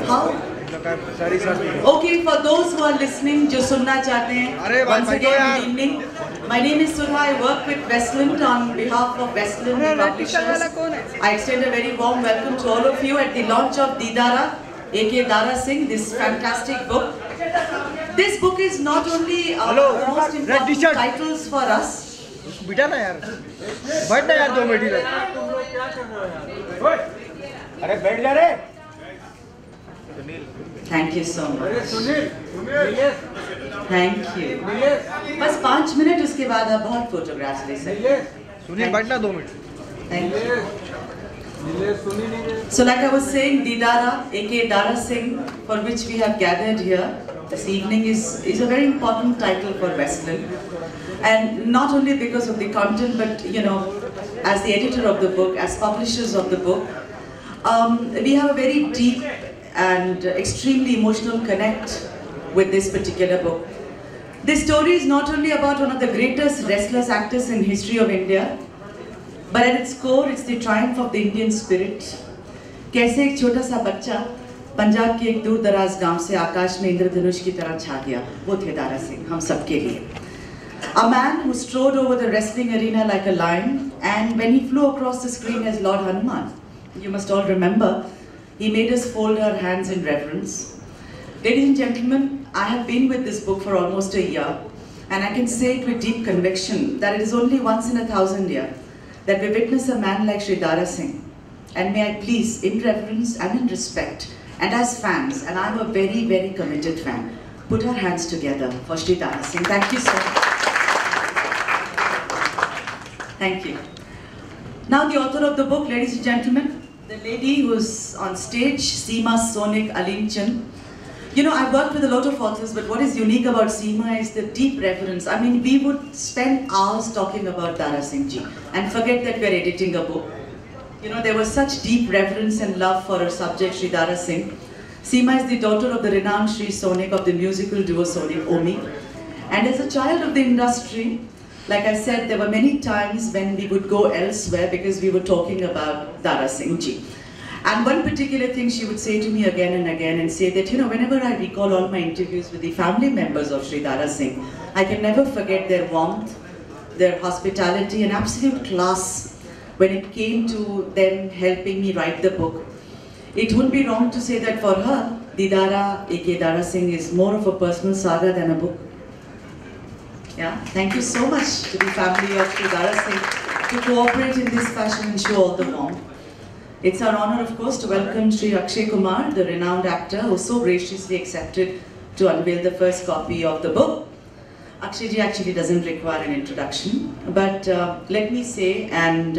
How? Okay, for those who are listening, जो सुनना चाहते हैं, once again, good evening. My name is Surha. I work with Westland on behalf of Westland Publishers. I extend a very warm welcome to all of you at the launch of Didara, A.K. Dara Singh, this fantastic book. This book is not only one of the most important titles for us. Beta ना यार, बैठ ना यार 2 minute इधर। अरे बैठ जा रे। Thank you so much. Thank you. बस 5 मिनट उसके बाद आप बहुत फोटोग्राफ्स ले सकते हैं। सुनील बैठना 2 minute. Thank you. So like I was saying, Didara, A.K. Dara Singh, for which we have gathered here this evening is a very important title for Westland. And not only because of the content, but you know, as the editor of the book, as publishers of the book, we have a very deep and extremely emotional connect with this particular book. This story is not only about one of the greatest restless actors in history of India, but at its core, it's the triumph of the Indian spirit. कैसे एक छोटा सा बच्चा पंजाब के एक दूर दराज गांव से आकाश में इंद्रधनुष की तरह छा गया, वो थे दारा सिंह, हम सबके लिए. A man who strode over the wrestling arena like a lion, and when he flew across the screen as Lord Hanuman, you must all remember, he made us fold our hands in reverence. Ladies and gentlemen, I have been with this book for almost a year, and I can say it with deep conviction that it is only once in 1,000 years that we witness a man like Shri Dara Singh. And may I please, in reverence and in respect, and as fans, and I'm a very, very committed fan, put our hands together for Shri Dara Singh. Thank you so much. Thank you. Now the author of the book, ladies and gentlemen, the lady who's on stage, Seema Sonik Alimchan. You know, I've worked with a lot of authors, but what is unique about Seema is the deep reverence. I mean, we would spend hours talking about Dara Singh ji and forget that we're editing a book. You know, there was such deep reverence and love for her subject, Shri Dara Singh. Seema is the daughter of the renowned Shri Sonik of the musical duo Sonik Omi. And as a child of the industry, like I said, there were many times when we would go elsewhere because we were talking about Dara Singh ji. And one particular thing she would say to me again and again and say that, you know, whenever I recall all my interviews with the family members of Shri Dara Singh, I can never forget their warmth, their hospitality and absolute class when it came to them helping me write the book. It wouldn't be wrong to say that for her, Didara, A.K. Dara Singh is more of a personal saga than a book. Yeah, thank you so much to the family of Shri Dara Singh to cooperate in this fashion and show all the warmth. It's our honor, of course, to welcome Shri Akshay Kumar, the renowned actor, who so graciously accepted to unveil the first copy of the book. Akshay ji actually doesn't require an introduction, but let me say, and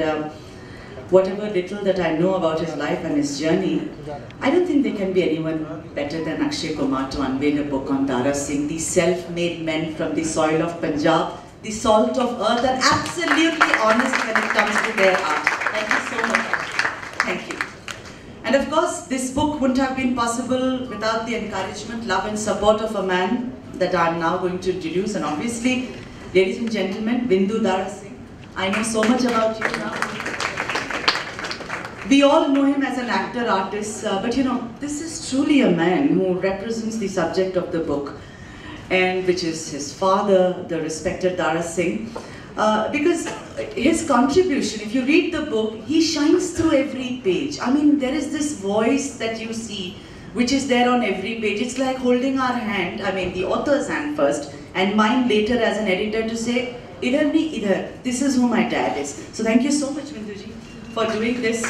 whatever little that I know about his life and his journey, I don't think there can be anyone better than Akshay Kumar to unveil a book on Dara Singh, the self-made men from the soil of Punjab, the salt of earth, and absolutely honest when it comes to their art. Thank you so much. Thank you. And of course, this book wouldn't have been possible without the encouragement, love and support of a man that I'm now going to introduce. And obviously, ladies and gentlemen, Bindu Dara Singh. I know so much about you now. We all know him as an actor, artist, but you know, this is truly a man who represents the subject of the book, and which is his father, the respected Dara Singh. Because his contribution, if you read the book, he shines through every page. I mean, there is this voice that you see, which is there on every page. It's like holding our hand, I mean the author's hand first, and mine later as an editor to say, idhar nahi idhar, this is who my dad is. So thank you so much, Binduji, for doing this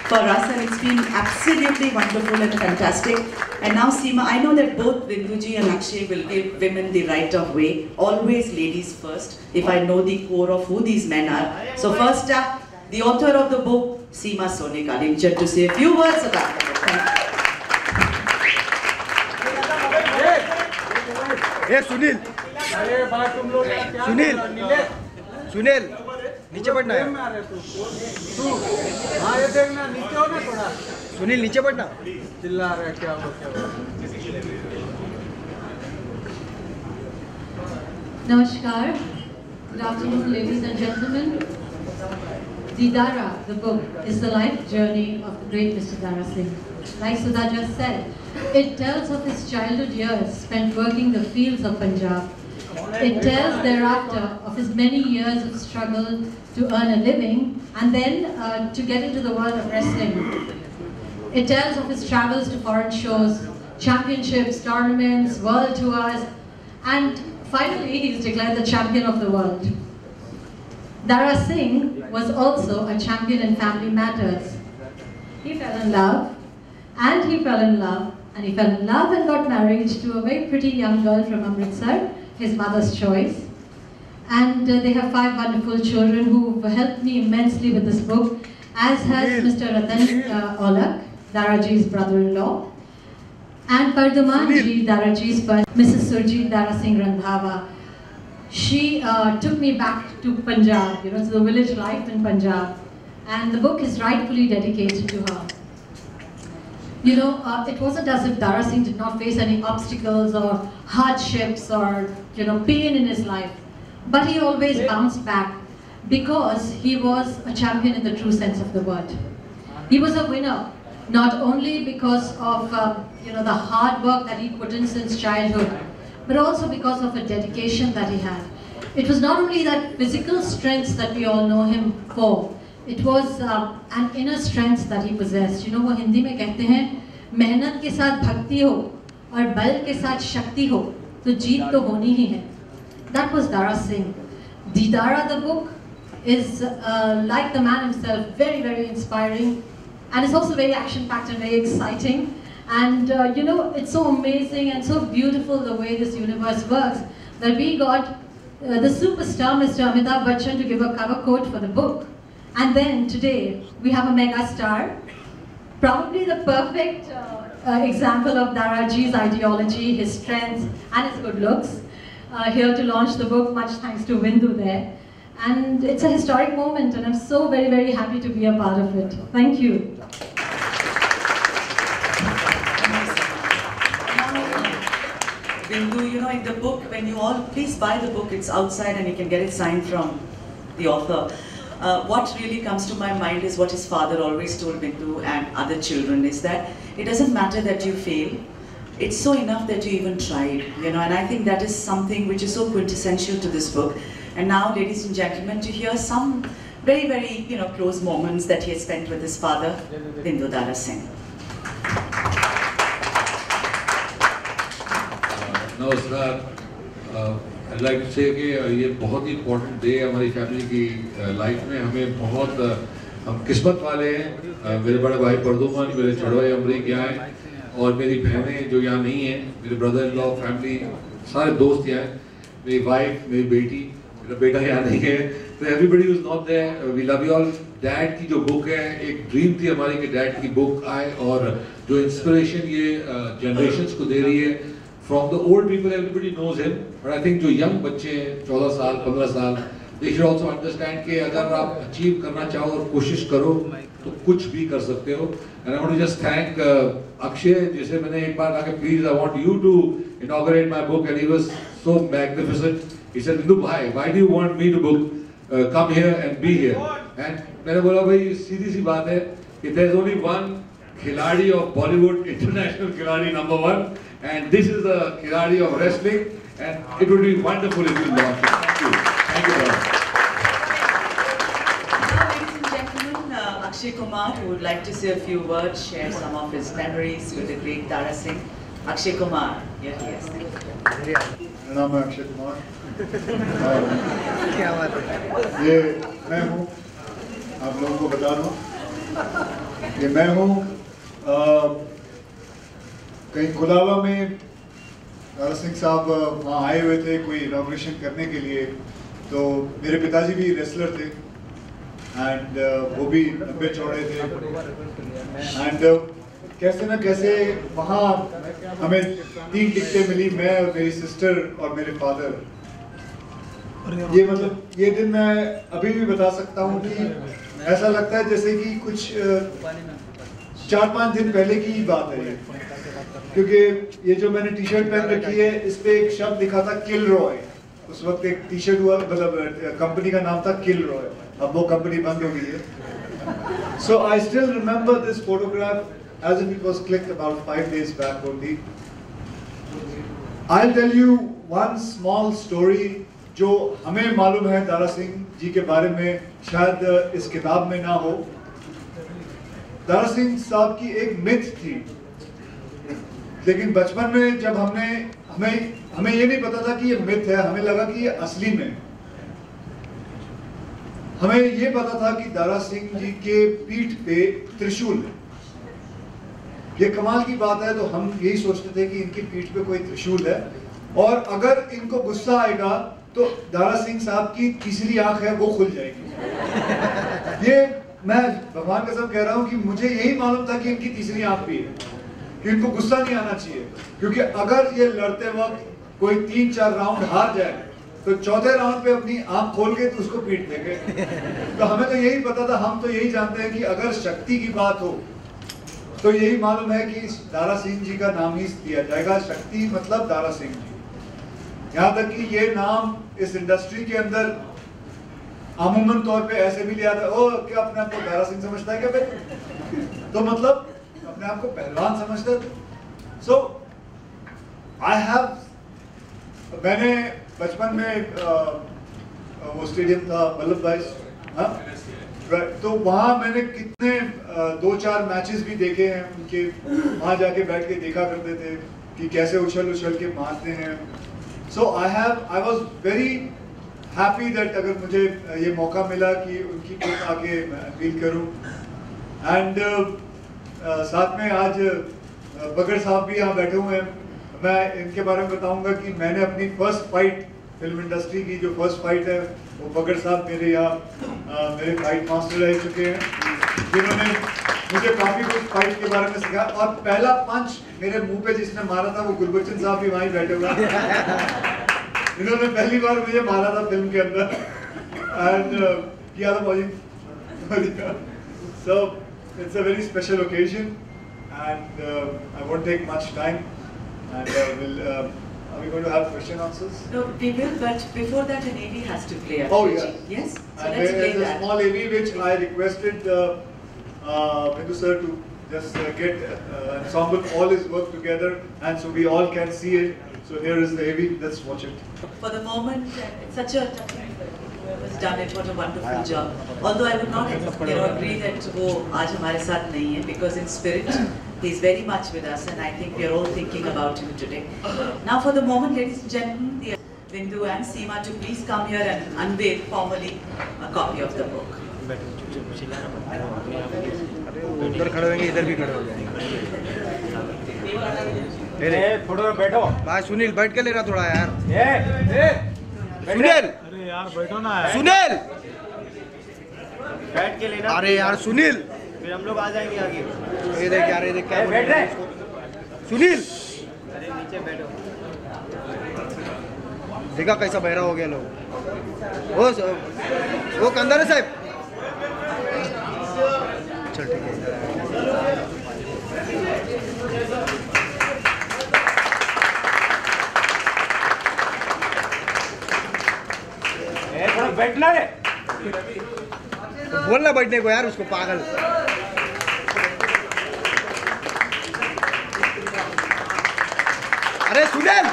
for us, and it's been absolutely wonderful and fantastic. And now Seema, I know that both Binduji and Akshay will give women the right of way, always ladies first, if I know the core of who these men are. So first up, the author of the book, Seema Sonik Alimchan, to say a few words about the book. Thank you. ए सुनील, सुनील, सुनील, नीचे बढ़ना है। हाँ ये देखना नीचे हो ना थोड़ा। सुनील नीचे बढ़ना। चिल्ला रहा है क्या हो क्या हो। Namaskar. Good afternoon, ladies and gentlemen. Didara, the book, is the life journey of the great Mr. Dara Singh. Like Sudha just said, it tells of his childhood years spent working the fields of Punjab. It tells thereafter of his many years of struggle to earn a living and then to get into the world of wrestling. It tells of his travels to foreign shows, championships, tournaments, world tours, and finally he is declared the champion of the world. Dara Singh was also a champion in family matters. He fell in love, and he fell in love, and he fell in love and got married to a very pretty young girl from Amritsar, his mother's choice. And they have 5 wonderful children who have helped me immensely with this book, as has Mr. Ratan Olak, Daraji's brother-in-law, and Pardumanji, Daraji's Mrs. Surjit Dara Singh Randhawa. She took me back to Punjab, to the village life in Punjab, and the book is rightfully dedicated to her. It wasn't as if Dara Singh did not face any obstacles or hardships or pain in his life, but he always bounced back because he was a champion in the true sense of the word. He was a winner, not only because of the hard work that he put in since childhood, but also because of a dedication that he had. It was not only that physical strength that we all know him for, it was an inner strength that he possessed. वो हिंदी में कहते हैं, मेहनत के साथ भक्ति हो और बल के साथ शक्ति हो तो जीत तो होनी ही है. That was Dara Singh. Didara, the book, is like the man himself, very, very inspiring, and it's also very action-packed and very exciting. And it's so amazing and so beautiful the way this universe works that we got the superstar Mr. Amitabh Bachchan to give a cover quote for the book. And then today we have a mega star, probably the perfect example of Daraji's ideology, his strengths and his good looks, here to launch the book, much thanks to Bindu there. And it's a historic moment and I'm so very, very happy to be a part of it. Thank you. Bindu, in the book, when you all, please buy the book, it's outside and you can get it signed from the author. What really comes to my mind is what his father always told Bindu and other children is that it doesn't matter that you fail, it's so enough that you even tried, and I think that is something which is so quintessential to this book. And now, ladies and gentlemen, to hear some very, very, close moments that he has spent with his father, Bindu Dara Singh. नमस्कार. I'd like to say कि ये बहुत ही important day है हमारी family की life में. हमें बहुत हम किस्मत वाले हैं. मेरे बड़े भाई परदुमन, मेरे छोटे भाई अमरीक यहाँ हैं और मेरी बहनें जो यहाँ नहीं हैं, मेरे brother-in-law, family, सारे दोस्त यहाँ हैं. मेरी wife, मेरी बेटी, मेरा बेटा यहाँ नहीं है. So everybody who's not there, we love you all. Dad की जो book है, एक dream थी हमारी कि Dad की book आए और जो inspiration ये generations को दे रही है. From the old people, everybody knows him, but I think जो young बच्चे हैं, 14 साल, 15 साल, they should also understand कि अगर आप achieve करना चाहो और कोशिश करो, तो कुछ भी कर सकते हो. And I want to just thank Akshay, जिसे मैंने एक बार कहा कि please, I want you to inaugurate my book, and he was so magnificent. He said, Bindu bhai, why do you want me to book, come here and be here? And मैंने बोला भाई सीधी सी बात है कि there's only one खिलाड़ी of Bollywood, international खिलाड़ी number 1. And this is the Khiladi of wrestling, and it would be wonderful if you launch it. Thank you. Thank you very much. Now, ladies and gentlemen, Akshay Kumar, who would like to say a few words, share some of his memories with the great Dara Singh. Akshay Kumar, here he is. मेरा नाम है अक्षय कुमार. क्या बात है. ये मैं हूँ. आप लोगों को बता दूँ. ये मैं हूँ. कहीं खुलावा में दारा सिंह साहब वहाँ आए हुए थे कोई इनॉग्रेशन करने के लिए. तो मेरे पिताजी भी रेसलर थे एंड वो भी लंबे चौड़े थे. एंड कैसे ना कैसे वहाँ हमें 3 टिकटें मिली, मैं और मेरी सिस्टर और मेरे फादर. ये दिन मैं अभी भी बता सकता हूँ कि ऐसा लगता है जैसे कि कुछ 4-5 दिन पहले की ही बात है ये. क्योंकि ये जो मैंने टी शर्ट पहन रखी है, इस पे एक शब्द लिखा था किल रॉय. उस वक्त एक टी शर्ट हुआ, मतलब कंपनी का नाम था किल रॉय. अब वो कंपनी बंद हो गई है। So I still remember this photograph as if it was clicked about 5 days back only. I'll tell you one small story जो हमें मालूम है दारा सिंह जी के बारे में, शायद इस किताब में ना हो। दारा सिंह साहब की एक मिथ थी, लेकिन बचपन में जब हमें ये नहीं पता था कि ये मिथ है, हमें लगा कि ये असली में। हमें ये पता था कि दारा सिंह जी के पीठ पे त्रिशूल है। ये कमाल की बात है, तो हम यही सोचते थे कि इनकी पीठ पे कोई त्रिशूल है, और अगर इनको गुस्सा आएगा तो दारा सिंह साहब की तीसरी आंख है वो खुल जाएगी। ये मैं भगवान कसम कह रहा हूँ कि मुझे यही मालूम था कि इनकी तीसरी आंख भी है, कि इनको गुस्सा नहीं आना चाहिए, क्योंकि अगर ये लड़ते वक्त कोई 3-4 राउंड हार जाए तो चौथे राउंड पे अपनी आंख खोल के तो उसको पीट देंगे। तो हमें तो यही पता था, हम तो यही जानते हैं कि अगर शक्ति की बात हो तो यही मालूम है कि दारा सिंह जी का नाम ही दिया जाएगा। शक्ति मतलब दारा सिंह जी। यहाँ तक कि ये नाम इस इंडस्ट्री के अंदर अमूमन तौर पे ऐसे भी लिया था, ओ क्या अपने आप को दारा सिंह समझता है क्या भाई, तो मतलब अपने आप को पहलवान समझता है। सो आई हैव, मैंने बचपन में वो स्टेडियम था वल्लभ भाई, हाँ, तो वहाँ मैंने कितने 2-4 मैचेस भी देखे हैं उनके, वहाँ जाके बैठ के देखा करते थे कि कैसे उछल के मारते हैं। So I was very happy that अगर मुझे ये मौका मिला कि उनकी बुक आके फील करूं। एंड साथ में आज बगर साहब भी यहाँ बैठे हुए हैं। मैं इनके बारे में बताऊंगा कि मैंने अपनी फर्स्ट फाइट, फिल्म इंडस्ट्री की जो फर्स्ट फाइट है, वो बगर साहब मेरे यहाँ मेरे फाइट मास्टर रह चुके हैं, जिन्होंने मुझे काफ़ी कुछ फाइट के बारे में सिखाया। और पहला पंच मेरे मुंह पे जिसने मारा था वो गुरबचन साहब भी वहीं बैठे हुए हैं। इन्होंने पहली बार मुझे मारा था फिल्म के अंदर, एंड किया था मौजी। So it's a very special occasion, and I won't take much time, and are we going to have question answers? No, we will, but before that an AV has to play. Oh yes. yes. Yes. So And let's play there is a that. small AV which I requested Bindu sir to just get ensemble all his work together, and so we all can see it. So here is the AV. Let's watch it. For the moment, it's such a touching. Whoever's done it, what a wonderful job. Although I would not, agree that वो आज हमारे साथ नहीं है, because in spirit he is very much with us, and I think we are all thinking about him today. Now, for the moment, ladies and gentlemen, the Bindu and Seema to please come here and unveil formally a copy of the book. उधर खड़े होंगे, इधर भी खड़े हो जाएंगे। थोड़ा बैठो। भाई सुनील बैठ के लेना थोड़ा यार। सुनील, अरे यार बैठो ना यार। सुनील बैठ के लेना। अरे यार सुनील, फिर हम लोग आ जाएंगे आगे। ये देख यार, ये देख क्या बैठ रहे। सुनील, अरे नीचे बैठो। देखा कैसा बहरा हो गया लोग। वो कंदर है साहब। चल ठीक है। थोड़ा बैठना है। बोलना बैठने को यार उसको, पागल। अरे सुनील,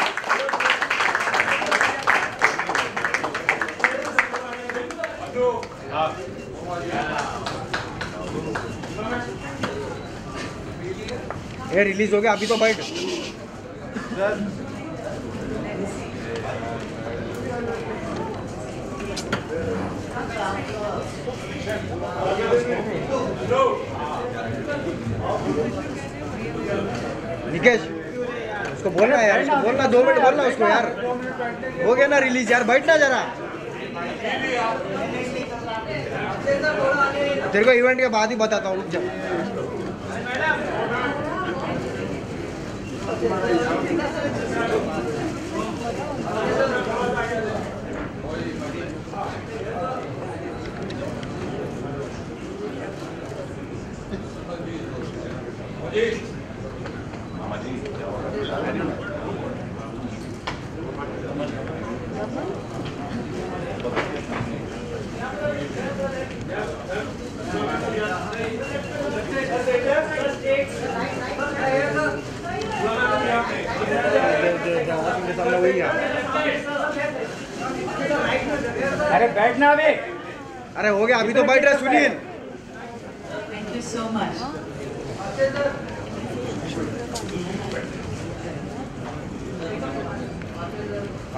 ये रिलीज हो गया, अभी तो बैठ। निकेश, उसको बोलना यार, उसको बोलना 2 मिनट बोलना उसको यार। हो गया ना रिलीज यार, बैठना जरा। तेरे को इवेंट के बाद ही बताता हूँ, रुक जा। वही यार। अरे बैठना अभी। अरे हो गया, अभी तो बैठ रहे Sunil. Thank you so much.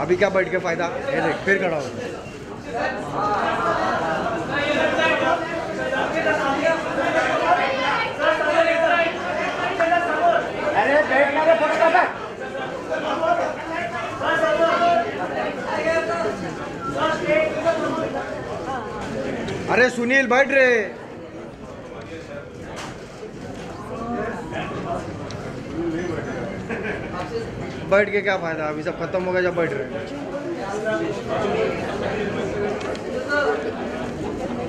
अभी क्या बैठ के फायदा, ये देख फिर खड़ा हो। अरे बैठना रे फटाफट। अरे सुनील बैठ रहे। बैठ के क्या फायदा, अभी सब खत्म हो गया जब बैठ रहे।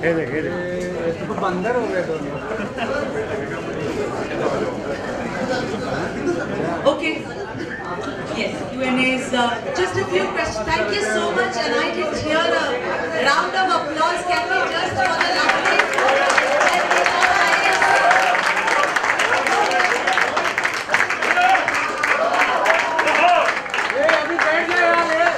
ये देख ये देख, तो बंदर हो गए दोनों। Okay. Yes, Q&A is just a few questions. Thank you so much, and I did hear a round of applause. Can we just for the lovely and the अभी बैठ जा यार।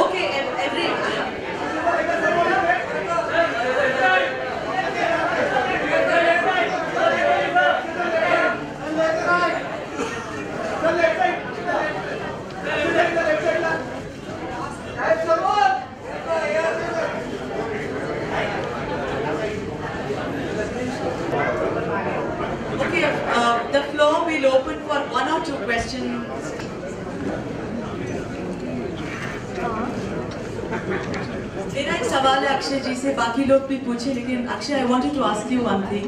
Okay, every. Okay, the floor will open for one or two questions. मेरा एक सवाल है अक्षय जी से, बाकी लोग भी पूछे, लेकिन Akshay, I wanted to ask you one thing,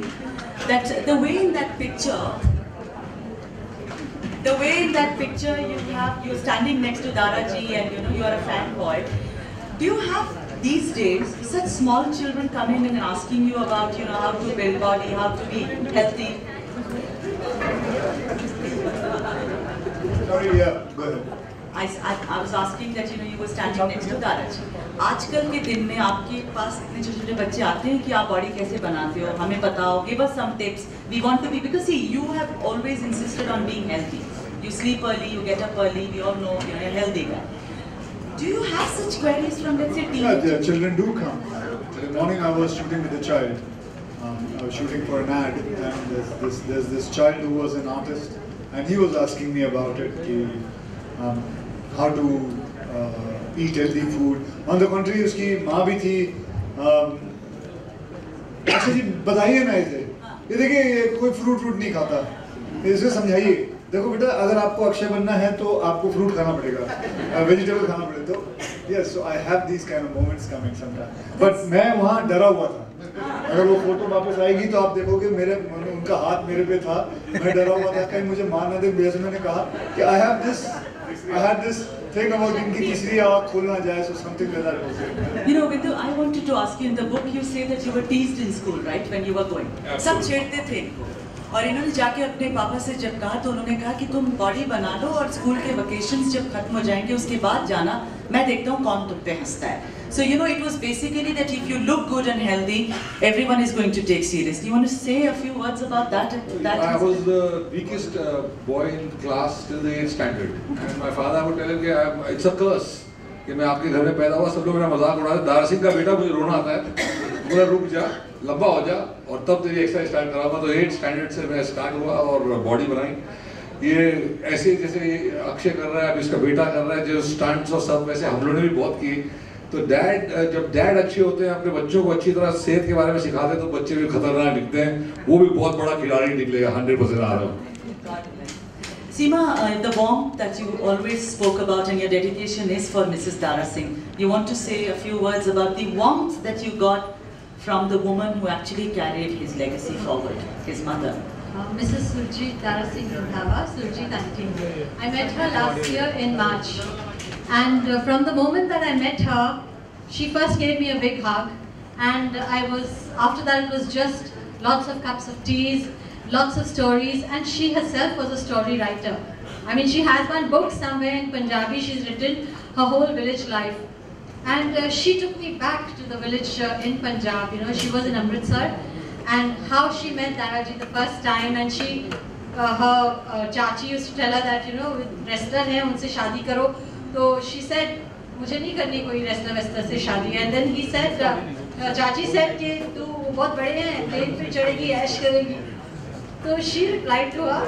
that the way in that picture you're standing next to Daraji and you are a fanboy. Do you have these days such small children coming in and asking you about how to build body, how to be healthy? Sorry, yeah, go ahead. I was asking that you were standing next to Daraji. आजकल के दिन में आपके पास इतने छोटे छोटे बच्चे आते हैं कि आप बॉडी कैसे बनाते हो, हमें बताओ, give us some tips. We want to be, because see, you have always insisted on being healthy. You sleep early, you get up early, we all know you're a healthy guy. Do you have such queries from, let's say, Yeah, teenagers? the children do come. Today morning I was shooting with a child. I was shooting for an ad, and there's this child who was an artist, and he was asking me about it, how to eat healthy food. On the contrary, उसकी माँ भी थी. अच्छा जी बताइए ना इसे. ये देखिए ये कोई फ्रूट नहीं खाता. इसे समझाइए. देखो बेटा, अगर आपको अक्षय बनना है तो आपको फ्रूट खाना पड़ेगा, वेजिटेबल खाना पड़ेगा. तो yes, so I have these kind of moments coming sometimes. But मैं वहाँ डरा हुआ था. अगर वो फोटो वापस आएगी तो आप देखोगे उनका हाथ मेरे पे था. मैं डरा हुआ था कहीं मुझे मार ना दे. जैसे मैंने कहा कि I had this thing about इनकी तीसरी आँख खोल ना जाए, so something like that was it. Bindu, I wanted to ask you, in the book you say that you were teased in school, right, when you were going. सब छेड़ते थे इनको. और इन्होंने जाके अपने पापा से जब कहा तो उन्होंने कहा कि तुम बॉडी बना लो और स्कूल के वेकेशंस जब खत्म हो जाएंगे उसके बाद जाना, मैं देखता हूँ कौन तुम पे हंसता है. So it was basically that if you look good and healthy, everyone is going to take seriously. You want to say a few words about that? I was the weakest boy in class till the 8th standard, and my father would tell him कि it's a curse कि मैं आपके घर में पैदा हुआ, सब लोग मेरा मजाक उड़ाते. दारा सिंह का बेटा, मुझे रोना आता है. पूरा रुक जा, लंबा हो जा और तब तेरी एक्सरसाइज स्टार्ट कराऊंगा. तो 8th स्टैंडर्ड से मैं स्टार्ट हुआ और बॉडी बनाई. ये ऐसे जैसे अक्षय कर रहा है, अब इसका बेटा कर रहा है, जो स्टंट्स और सब वैसे हम लोगों ने भी बहुत किए. तो जब डैड अच्छे होते हैं, अपने बच्चों को अच्छी तरह सेहत के बारे में सिखाते हैं, तो बच्चे भी खतरनाक दिखते हैं. वो भी बहुत बड़ा खिलाड़ी निकलेगा, 100% आ रहा हूँ. Seema, the warmth that you always spoke about and your dedication is for Mrs. Dara Singh. You want to say a few words about the warmth that you got from the woman who actually carried his legacy forward, his mother? Mrs. Surjit Dara Singh Randhawa, Surjit Aunty. I met her last year in March. And from the moment that I met her, she first gave me a big hug And after that it was just lots of cups of teas, lots of stories, and she herself was a story writer. I mean, she has one book somewhere in Punjabi, she's written her whole village life. And she took me back to the village in Punjab, you know, she was in Amritsar, and how she met Daraji the first time, and her chachi used to tell her that, you know, wrestler hai, unse shaadi karo. So she said, मुझे नहीं करनी कोई wrestler से शादी. And then he said, चाची said कि तू बहुत बड़े हैं, प्लेन पे चढ़ेगी, ऐश करेगी. So she replied to her,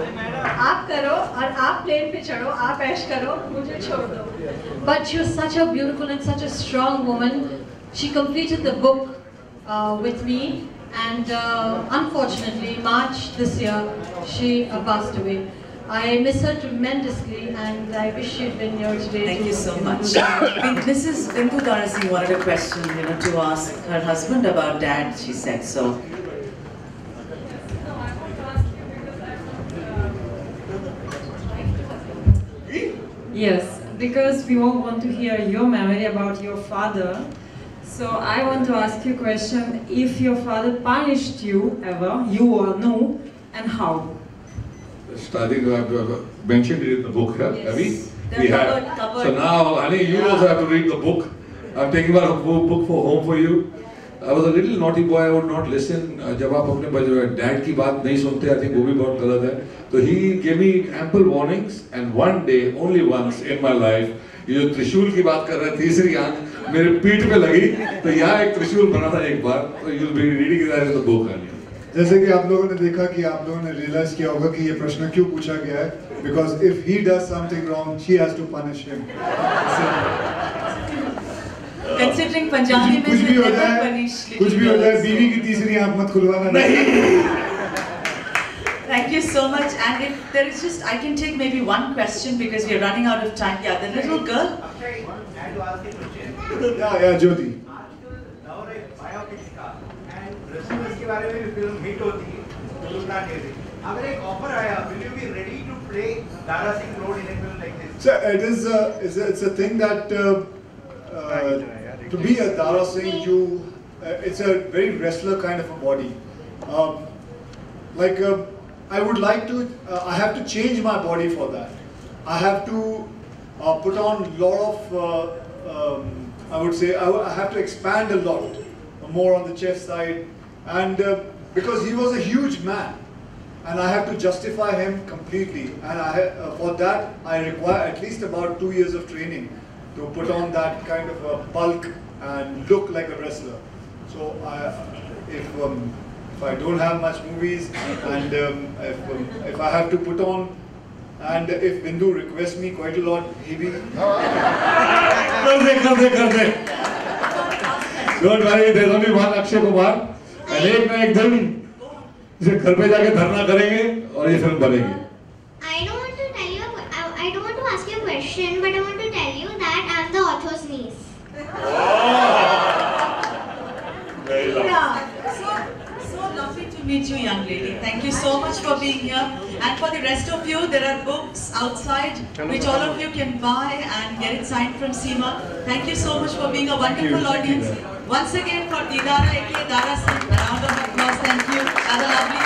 आप करो और आप प्लेन पे चढ़ो, आप ऐश करो, मुझे छोड़ दो. But she was such a beautiful and such a strong woman. She completed the book with me, and unfortunately, March this year, she passed away. I miss her tremendously, and I wish she'd been here today. Thank you so much. Mrs. Bindu Dara Singh wanted a question, you know, to ask her husband about Dad, she said so. Yes, because we all want to hear your memory about your father. So I want to ask you a question. If your father punished you ever, you or no, and how? Starting, I've mentioned it in the book, Yes. have we? They're We have. covered. So now, honey, you also have to read the book. I'm taking a book for home for you. I was a little naughty boy, I would not listen. जब आप अपने dad की बात नहीं सुनते, I think वो भी बहुत गलत है. So he gave me ample warnings, and one day, only once in my life, ये जो त्रिशूल की बात कर रहे हैं, तीसरी आंख मेरे पीठ पे लगी, तो यहाँ एक त्रिशूल बना था एक बार. So you'll be reading that in the book, honey. जैसे कि आप लोगों ने देखा कि आप लोगों ने रियलाइज किया होगा कि ये प्रश्न क्यों पूछा गया है, because if he does something wrong, she has to punish him. Considering Punjabi कुछ भी हो जाए, कुछ भी हो जाए, बीवी की तीसरी आंख मत खुलवाना नहीं. Thank you so much. And if there is just, I can take maybe one question because we are running out of time. Yeah, the little girl. Yeah, Jyoti. बारे में फिल्म हिट होती है, अगर एक ऑफर आया, will you be ready to play Dara Singh role in a film like this? So it's a thing that to be a Dara Singh, it's a very wrestler kind of a body. I would like to, I have to change my body for that. I have to put on a lot of, I would say, I have to expand a lot more on the chest side. And because he was a huge man, and I have to justify him completely, and for that I require at least about 2 years of training to put on that kind of a bulk and look like a wrestler. So if I don't have much movies, and if I have to put on, and if Bindu requests me quite a lot, maybe. Don't worry, there's only one Akshay Kumar. And एक ना एक दिन इसे घर पे जाके धरना करेंगे और ये फिल्म बनेगी. I don't want to tell you. I don't want to ask you a question, but I want to tell you that I'm the author's niece. Very lovely. Yeah, so lovely to meet you, young lady. Thank you so much for being here. And for the rest of you, there are books outside which all of you can buy and get it signed from Seema. Thank you so much for being a wonderful audience. Once again for Didara aka Dara Singh, a round of applause. Thank you. Have a lovely.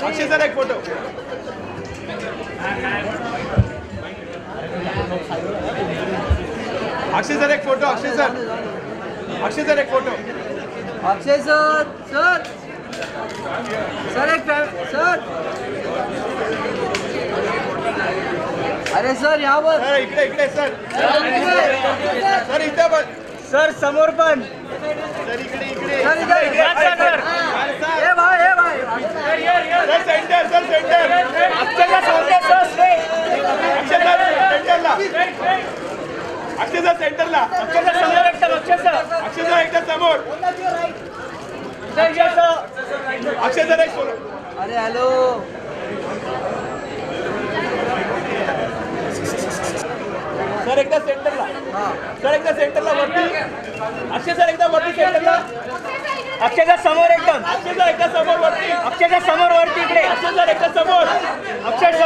Akshay sir एक photo. Akshay sir एक photo. Akshay sir एक photo. Akshay sir एक sir. अरे sir यहाँ पर. इकडे sir. Sir इथे पण. सर समोर पण. सर इकडे. सर इधर. ए भाई. Sir centre. अक्षय सर सेंटरला. अक्षय सर एकदा समोर. अक्षय सर एक फोटो. अरे हॅलो. सर सर एकदा सेंटरला. सर एकदा सेंटरला वरती. अक्षय सर एकदा वरती सेंटरला. अक्षयच्या समोर एकदम. अक्षय सर एकदा समोर वरती. अक्षयच्या समोर वरती इकडे. अक्षय सर एकदा समोर. अक्षय सर